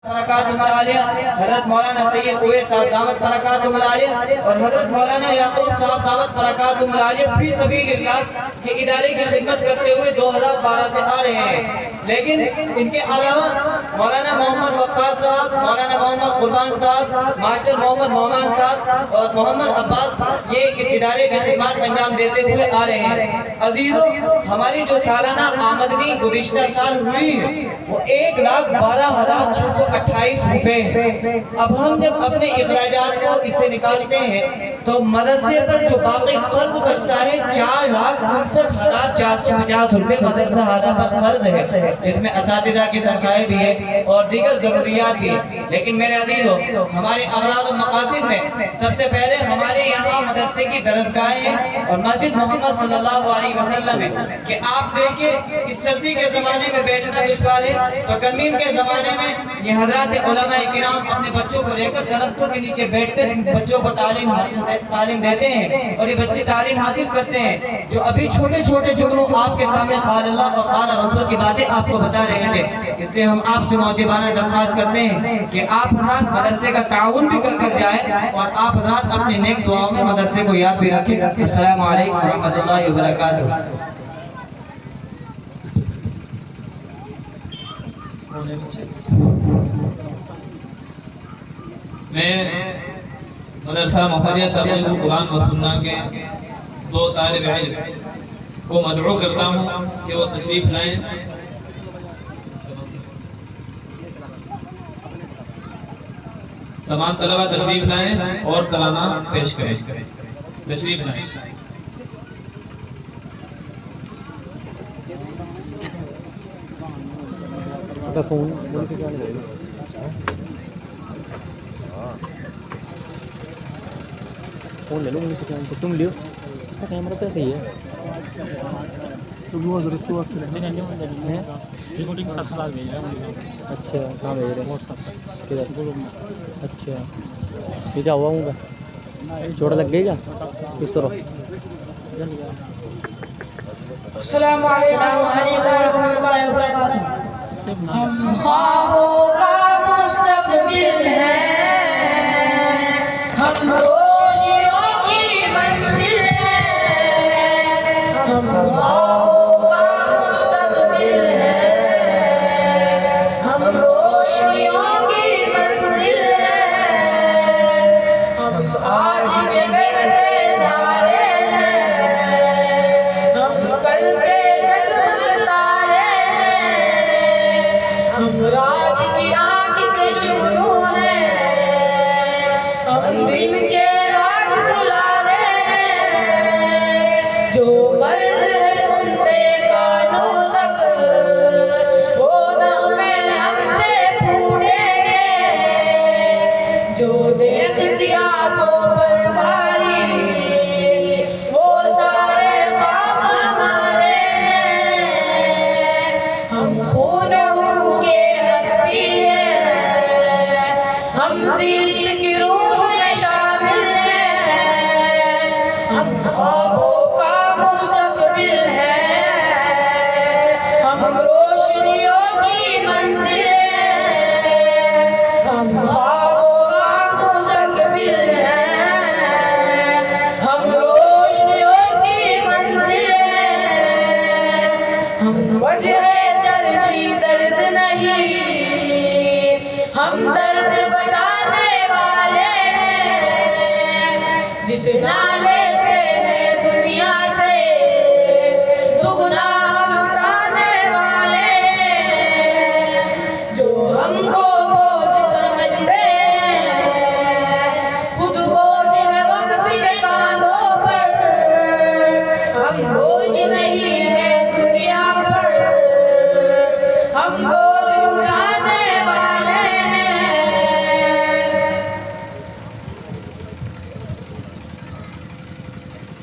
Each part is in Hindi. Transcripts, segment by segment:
हज़रत मौलाना सैयद उवैस साहब दामत बरकातुहुल आलिया और हज़रत मौलाना याकूब साहब दामत बरकातुहुल आलिया फी सबीलिल्लाह के इदारे की खिदमत करते हुए 2012 से आ रहे हैं। लेकिन इनके अलावा मौलाना मोहम्मद वक्कास साहब, मौलाना मोहम्मद कुर्बान साहब, मास्टर मोहम्मद नौमान साहब और मोहम्मद अब्बास ये इस इदारे की खिदमत अंजाम देते हुए आ रहे हैं। अजीजों, हमारी जो सालाना आमदनी गुज़िश्ता साल हुई है वो 1,12,628 रुपए है। अब हम जब अपने इखराजात को इससे निकालते हैं तो मदरसे पर जो बाकी कर्ज बचता है 4,59,450 रुपए मदरसा हादा पर कर्ज है, जिसमें असातिज़ा की तनख्वाहें भी है और दीगर ज़रूरियात भी है। लेकिन मेरे अज़ीज़ों, हमारे अग़राज़ व मक़ासिद में सबसे पहले हमारे यहाँ मदरसे की दरसगाहें हैं और मस्जिद मोहम्मद सल्लल्लाहु अलैहि वसल्लम है कि आप देखिए इस सर्दी के ज़माने में बैठना दुश्वार है, तो गर्मी के ज़माने में ये हज़रात उलमा किराम अपने बच्चों को लेकर दरख्तों के नीचे बैठकर बच्चों को तालीम देते हैं और ये बच्चे तालीम हासिल करते हैं। जो अभी छोटे छोटे जुगनू आपके सामने क़ाल अल्लाह और क़ाल रसूल की बातें आपको बता रहे थे। इसलिए हम आपसे मुअद्दिबाना दरख्वास्त करते हैं कि आप हज़रात मदरसे का ताउन भी कर जाए और आप हज़रात अपने नेक दुआओं में मदरसे को याद भी रखें। अस्सलामु अलैकुम व रहमतुल्लाहि व बरकातुहू। मैं मदरसा मुहर्रिया तबलीग कुरान व सुन्ना के 2 तालिब इल्म को मदऊ करता हूँ कि वो तशरीफ़ लाएं। तमाम तलबा तशरीफ़ लाएं और तराना पेश करें। तशरीफ़ लाएं। फोन फोन ले लो मुझे से, तुम लियो, इसका कैमरा तो सही है। रिकॉर्डिंग 7,000 भेज रहा हूँ। अच्छा, कहाँ भेज रहे हैं? व्हाट्सएप किधर? ग्रुप में। अच्छा, ये क्या हुआ होगा? चोट लग गई क्या? किस तरह? अस्सलामु अलैकुम रहमतुल्लाहि व बरकातुहू। हम ख्वाबों का मुस्तक़बिल है, हम रोशनियों की मंजिल है, हम ख्वाबों का मुस्तक़बिल है, हम रोशनियों की मंजिल है, हम आज के बढ़ते तारे हैं, हम कल के जगमग तारे हैं, हम रात की आग के जुनू हैं, हम दिन के राज दुलारे हैं। जो कर्ज है सुनते कानों तक वो नग़्मे हमसे फूटेंगे, जो देखती आंखों पर बारी वो सारे ख्वाब हमारे हैं। हम खून के हस्ती हैं, हम ज़ीज़ की रूह में शामिल हैं, हम ख्वाबों का मुस्तक़बिल है, हम रोशनियों की मंजिल हैं, हम ख्वाबों का मुस्तक़बिल है, हम रोशनियों की मंजिल हैं, हम वजह दर्जी दर्द नहीं, हम दर्द बटाने वाले हैं। जितना लेते हैं दुनिया से दुगना हम लुटाने वाले हैं। जो हमको बोझ समझते हैं खुद बोझ है वक्त के कांधों पर, हम बोझ नहीं है दुनिया पर, हम बोझ उठाने वाले हैं।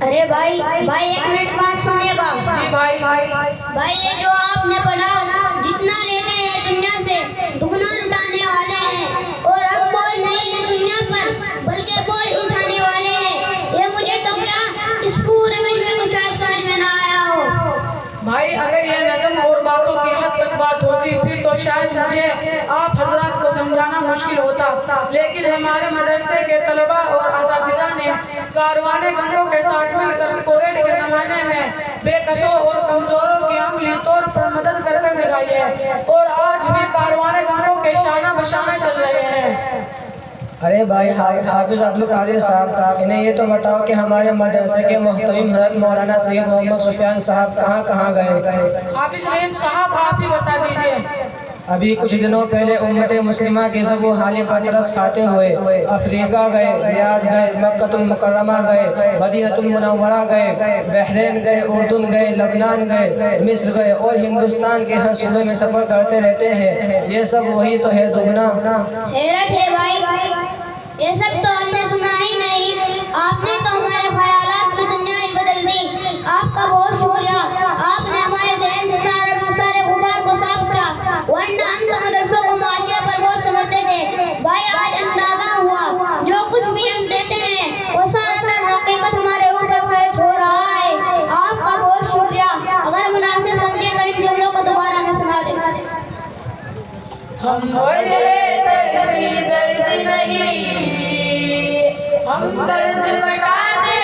अरे भाई एक मिनट बात सुनिएगा। जी भाई। भाई ये जो आपने पढ़ा, जितना लेते हैं दुनिया से दुगना लुटाने वाले हैं, और हम बोझ नहीं है दुनिया पर बल्कि बोझ उठाने वाले हैं। ये मुझे तो क्या इस पूरे मजमे को शायद समझ में ना आया हो। भाई अगर यह नज़म और बातों की हद तक बात होती फिर तो शायद मुझे आप हजरात को समझा लेकिन हमारे मदरसे के तलबा और असातिज़ा ने कारवाने गंगों के साथ मिलकर कोविड के ज़माने में बेकसों और कमज़ोरों की अमली तौर पर मदद कर दिखाई है और आज भी कारवाने गंगों के शाना बशाना चल रहे हैं। अरे भाई हाफिज अब्दुल कादिर साहब, इन्हें ये तो बताओ कि हमारे मदरसे के मोहतरम हज़रत मौलाना सैयद मोहम्मद सुफियान साहब कहाँ कहाँ गए? हाफिज रहीम साहब आप ही बता दीजिए। अभी कुछ दिनों पहले उम्मत मुस्लिमा के ज़बो हाल पतरस खाते हुए अफ्रीका गए, रियाज गए, मक्कतुल मुकर्रमा गए, मदीनतुल मुनव्वरा गए, बहरीन गए, उर्दून गए, लबनान गए, मिस्र गए और हिंदुस्तान के हर सूबे में सफ़र करते रहते हैं। ये सब वही तो है दुगना। हैरत है भाई, ये सब तो हमने सुना ही नहीं। आपने तो हमारे ख्यालात की दुनिया ही बदल दी। आपका बहुत शुक्रिया। आपने हमारे ज़हन से सारे गुबार को साफ किया, वरना हम तो मदरसों को माशिया पर बहुत समझते थे। भाई आज अंदाजा हुआ जो कुछ भी हम देते हैं वो सारा दर हकीकत हमारे ऊपर खर्च हो रहा है। आपका बहुत शुक्रिया। अगर मुनासिब समझे तो इन जुमलों को दोबारा न सुना दे। हम दर्द नहीं, हम दर्द बटाने